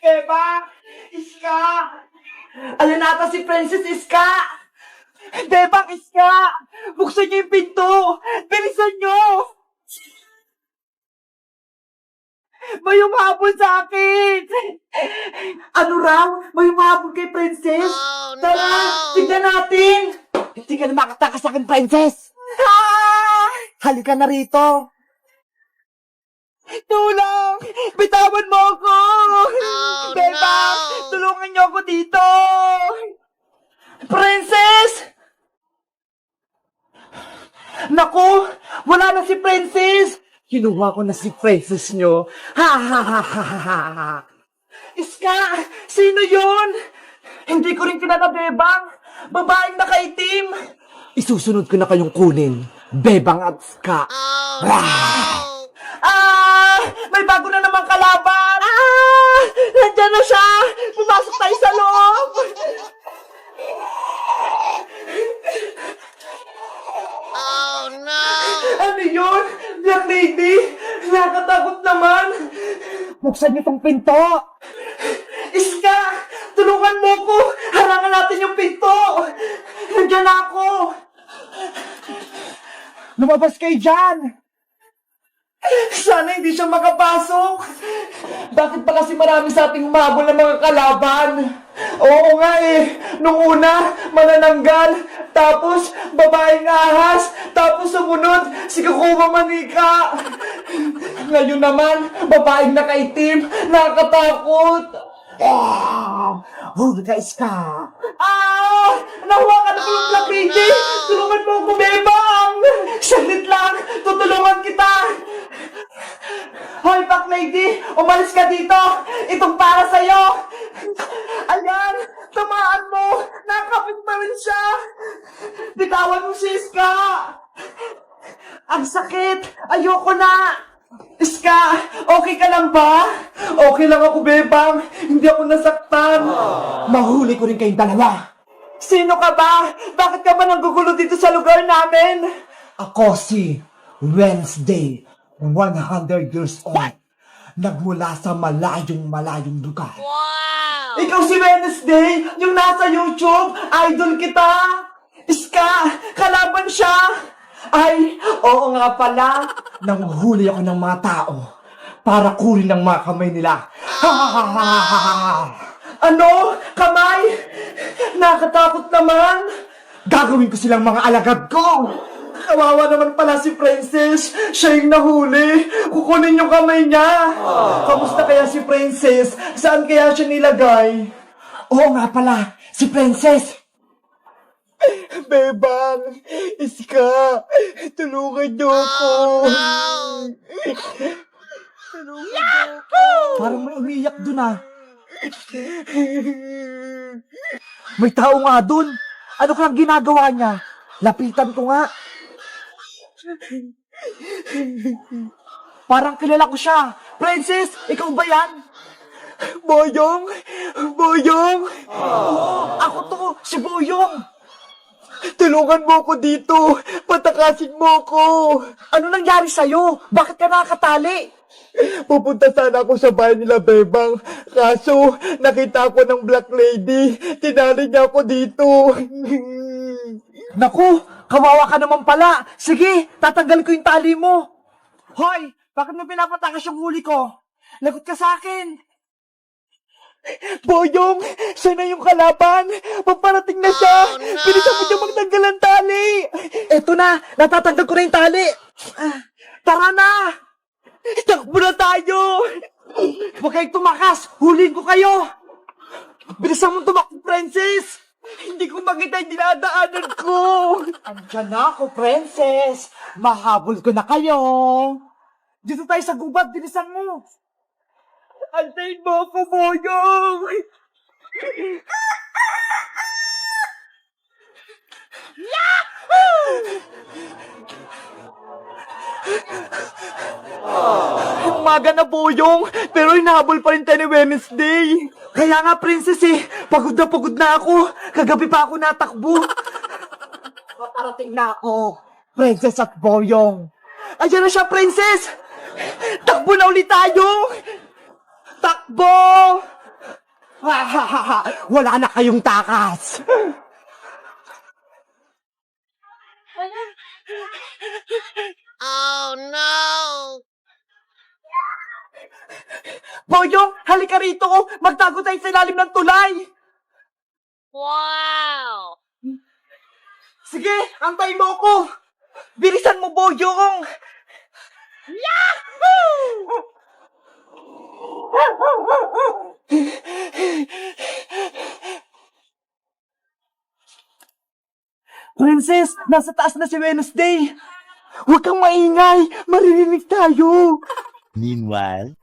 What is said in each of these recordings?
Bebang! Iska! Ayan nata si Princess Iska! Bebang Iska! Buksan niyo yung pinto! Bilisan niyo! May umabol sa akin! Ano raw? May umabol kay Princess? Tara! Tignan natin! Hindi ka na makatakas sa akin, Princess! Ah! Halika na rito! Tulong! Bitawan mo ako! Bebang! Tulungan niyo ako dito! Princess! Naku! Wala na si Princess! Kinuha ko na si Princess niyo. Ha ha ha ha ha ha! Iska! Sino yun? Hindi ko rin kilala, Bebang! Babaeng nakaitim! Isusunod ko na kayong kunin, Bebang at Iska. May bago na namang kalaban! Nandiyan na siya! Pumasok tayo sa loob! Ano yun? Black Lady? Nakakatakot naman! Buksan niyo tong pinto! Iska! Tulungan mo ko! Harangan natin yung pinto! Nandiyan na ako! Lumabas kayo dyan! Sana hindi siya makapasok! Bakit pa kasi marami sa ating umabol ng mga kalaban? Oo nga eh! Nung una, manananggal, tapos babaeng ahas, tapos sumunod, si Kukuha Manika! Ngayon naman, babaeng nakaitim, nakakatakot! Huli ka, Iska! Nahuwa ka na ko yung Black Lady! Tulungan mo ako, Bebang! Saglit lang! Tutulungan kita! Hoy, Black Lady! Umalis ka dito! Itong para sa'yo! Ayan! Tamaan mo! Nakapit pa rin siya! Bitawan mo si Iska! Ang sakit! Ayoko na! Iska! Okay ka lang ba? Okay lang ako, Bebang! Hindi ako nasaktan! Mahuli ko rin kayong dalawa! Sino ka ba? Bakit ka ba nanggugulo dito sa lugar namin? Ako si Wednesday, 100 years old. Nagmula sa malayong lugar. Wow! Ikaw si Wednesday, yung nasa YouTube, idol kita! Iska, kalaban siya! Ay, oo nga pala, nanguhuli ako ng mga tao para kunin ang mga kamay nila. Ano? Kamay? Nakatakot naman! Gagawin ko silang mga alagad ko! Kawawa naman pala si Princess. Siya yung nahuli. Kukunin yung kamay niya. Kamusta kaya si Princess? Saan kaya siya nilagay? Oo nga pala, si Princess. Bebang, Iska, tulungan niyo ako. Tulungan niyo ako. Parang may umiyak dun ah. May tao nga dun. Ano kang ginagawa niya? Lapitan ko nga. Parang kilala ko siya. Princess, ikaw ba yan? Boyong? Boyong? Oo, ako to, si Boyong. Tulungan mo ko dito. Patakasin mo ko. Ano nangyari sa'yo? Bakit ka nakakatali? Pupunta sana ako sa bahay nila, Bebang. Kaso, nakita ko ng Black Lady. Tinali niya ako dito. Naku, kawawa ka naman pala. Sige, tatanggal ko yung tali mo. Hoy, bakit mo pinapatakas yung huli ko? Lagot ka sa akin. Boyong, siya na yung kalaban. Paparating na siya. Bilisan mo niya magtanggal ang tali. Eto na, natatanggal ko na yung tali. Tara na. Takbo na tayo. Huwag kayong tumakas. Huliin ko kayo. Bilisan mo tumakbo, Princess. Hindi ko makita yung dinadaanan ko. Andiyan na ako, Princess. Mahabol ko na kayo. Dito tayo sa gubat. Bilisan mo. Antayin mo ako, Boyong. Umaga na, Boyong, pero hinahabol pa rin tayo ni Wednesday. Kaya nga, Princess pagod na ako. Kagabi pa ako natakbo. Paparating na ako, Princess at Boyong. Ayan na siya, Princess. Takbo na ulit tayo! Takbo! Wala na kayong takas! Oh no! Boyong, halika rito! Magtago tayo sa ilalim ng tulay! Wow! Sige, antay mo ko! Bilisan mo, Boyong! Yahoo! Princess, nasa taas na si Wednesday! Huwag kang maingay! Maririnig tayo! Meanwhile,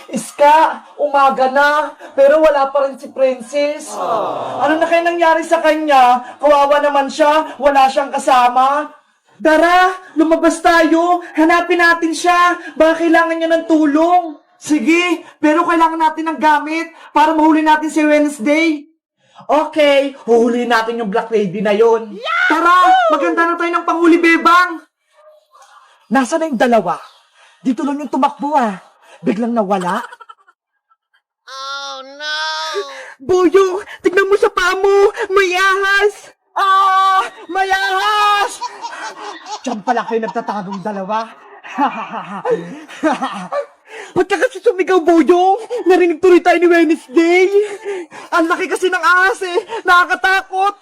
Iska, umaga na, pero wala pa rin si Princess. Ano na kaya nangyari sa kanya? Kawawa naman siya, wala siyang kasama. Tara, lumabas tayo, hanapin natin siya. Baka kailangan niya ng tulong. Sige, pero kailangan natin ng gamit para mahuli natin si Wednesday. Okay, huhuli natin yung Black Lady na yon. Tara, maganda na tayo ng panghuli, Bebang. Nasaan na yung dalawa? Dito lang yung tumakbo Biglang nawala. Oh no! Boyong, tignan mo sa paa mo! May ahas! May ahas! Diyan pala kayo nagtatagong dalawa. Ba't ka kasi sumigaw, Boyong? Narinig tuloy tayo ni Wednesday. Ang laki kasi ng ahas Nakakatakot.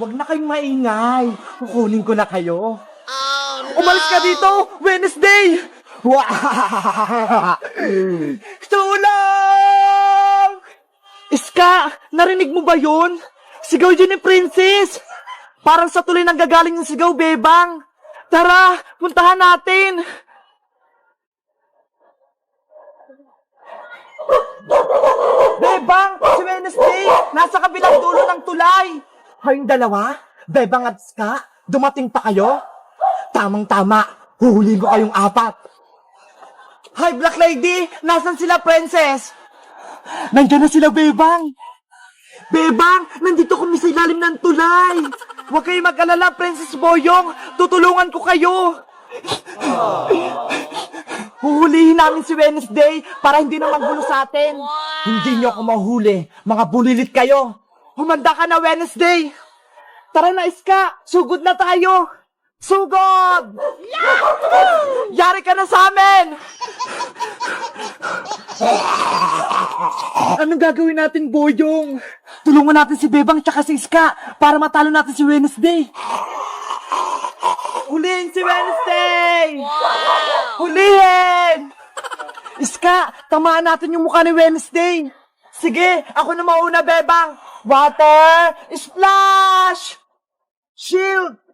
Huwag na kayong maingay. Kukunin ko na kayo. Oh no! Umalis ka dito, Wednesday! Tulong! Iska, narinig mo ba yun? Sigaw yun ni Princess! Parang sa tuloy nang gagaling yung sigaw, Bebang! Tara, puntahan natin! Bebang, si Wednesday, nasa kabilang dulo ng tulay! Kayong dalawa, Bebang at Iska, dumating pa kayo? Tamang-tama, huhuli ko kayong apat! Hi, Black Lady! Nasaan sila, Princess? Nandiyan na sila, Bebang! Bebang! Nandito kami sa ilalim ng tulay! Huwag kayong mag-alala, Princess Boyong! Tutulungan ko kayo! Huhulihin namin si Wednesday para hindi na maggulo sa atin! Hindi niyo ako mahuli! Mga bulilit kayo! Humanda ka na, Wednesday! Tara na, Iska! Sugod na tayo! Sugod! Yari ka na sa amin! Anong gagawin natin, Boyong? Tulungan natin si Bebang tsaka si Iska para matalo natin si Wednesday. Hulihin si Wednesday! Hulihin! Iska, tamaan natin yung mukha ni Wednesday. Sige, ako na mauna, Bebang. Water! Splash! Shield!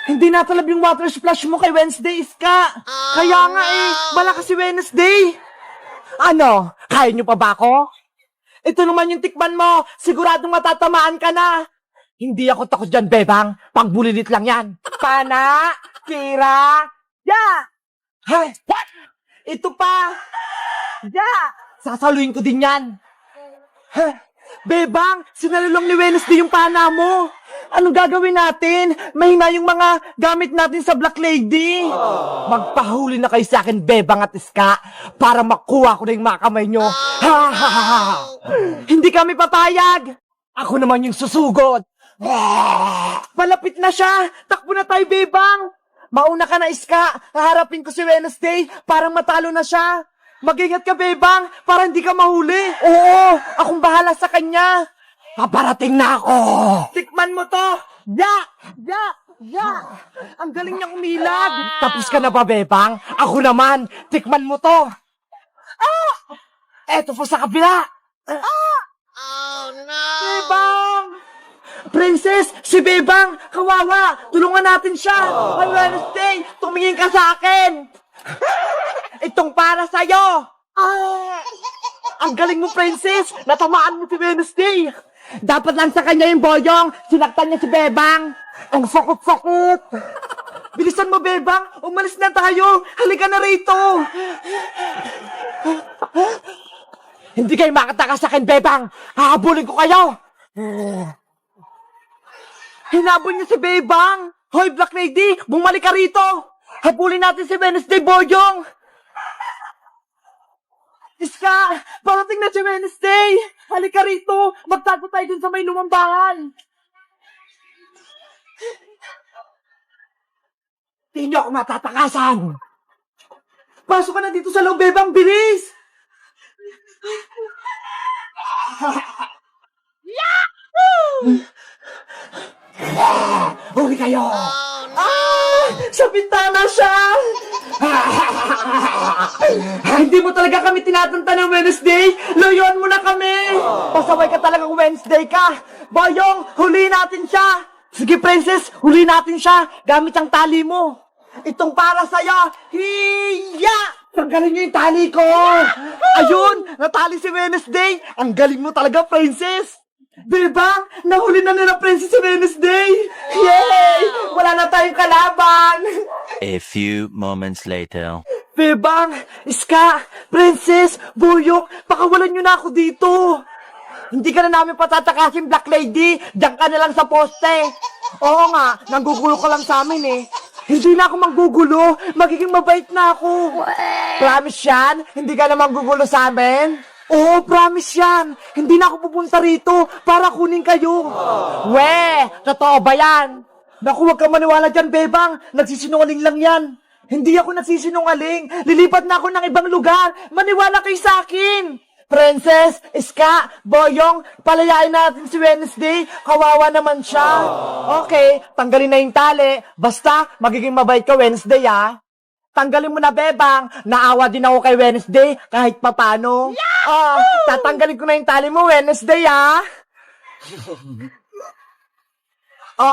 Hindi natalab yung water splash mo kay Wednesday, Iska. Kaya nga malakas si Wednesday. Ano? Kaya nyo pa ba ako? Ito naman yung tikman mo. Siguradong matatamaan ka na. Hindi ako takot dyan, Bebang. Pangbulilit lang yan. Pana, Kira, Hay, what? Ito pa. Sasaluin ko din yan. Bebang, sinalulong ni Wednesday yung pana mo. Anong gagawin natin? Mahina yung mga gamit natin sa Black Lady. Magpahuli na kayo sa akin, Bebang at Iska, para makuha ko na yung mga kamay nyo. Hindi kami papayag. Ako naman yung susugod. Malapit na siya. Takbo na tayo, Bebang. Mauna ka na, Iska. Haharapin ko si Wednesday para matalo na siya. Mag-ingat ka, Bebang, para hindi ka mahuli. Oo, akong bahala sa kanya. Paparating na ako. Tikman mo to. Ang galing niyang umilag. Tapos ka na ba, Bebang? Ako naman. Tikman mo to. Eto po sa kabila. Oh no! Bebang! Princess, si Bebang, kawawa. Tulungan natin siya. Ay, Wednesday, tumingin ka sa akin. Itong para sa'yo! Ang galing mo, Princess! Natamaan mo si Wednesday! Dapat lang sa kanya yung Boyong! Sinaktan niya si Bebang! Ang sakot-sakot! Bilisan mo, Bebang! Umalis na tayo! Halika na rito! Hindi kayo makatakas sa akin, Bebang! Hahabulin ko kayo! Hinabol niya si Bebang! Hoy, Black Lady! Bumalik ka rito! Habulin natin si Wednesday Boyong! Iska! Parating na si Wednesday! Halika rito! Magtago tayo dun sa may lumang bahay! Di niyo ako matatakasan! Pasok ka na dito sa loob, Bebang! Bilis! Huli kayo! Oh, no! Sa bintana siya! Hindi mo talaga kami tinatanta ng Wednesday! Loyon mo na kami! Pasaway ka talagang Wednesday ka! Boyong, huli natin siya! Sige, Princess, huli natin siya! Gamit ang tali mo! Itong para sa'yo! Hiya! Tanggalin niyo yung tali ko! Ayun! Natali si Wednesday! Ang galing mo talaga, Princess! Bebang! Nahuli na nila Princess si Wednesday! Yay! Wala na tayong kalaban! A few moments later. Bebang! Iska! Princess! Boyok! Pakawalan nyo na ako dito! Hindi ka na namin patatakasin, Black Lady! Diyan ka na lang sa poste! Oo nga, nanggugulo ka lang sa amin eh. Hindi na ako manggugulo! Magiging mabait na ako! Promise yan? Hindi ka na manggugulo sa amin? Oo, promise yan! Hindi na ako pupunta rito para kunin kayo! We! Totoo ba yan? Naku, huwag kang maniwala dyan, Bebang! Nagsisinungaling lang yan! Hindi ako nagsisinungaling! Lilipat na ako ng ibang lugar! Maniwala kayo sa akin! Princess, Iska, Boyong, palayain natin si Wednesday. Kawawa naman siya. Okay, tanggalin na yung tali. Basta, magiging mabait ka Wednesday, ah. Tanggalin mo na, Bebang. Naawa din ako kay Wednesday, kahit papano. Tatanggalin ko na yung tali mo, Wednesday, ah.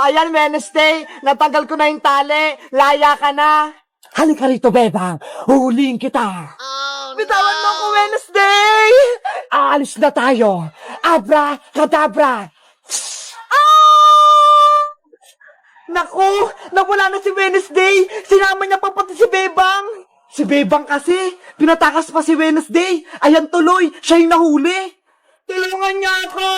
Ayan, Wednesday. Natanggal ko na yung tali. Laya ka na. Halika rito, Bebang. Huhulihin kita. Oh, Bitawan mo no! ako, Wednesday! Aalis na tayo. Abra, kadabra. Naku, nawala na si Wednesday. Sinama niya pa pati si Bebang. Si Bebang kasi, pinatakas pa si Wednesday. Ayan tuloy, siya yung nahuli. Tulungan niya ako!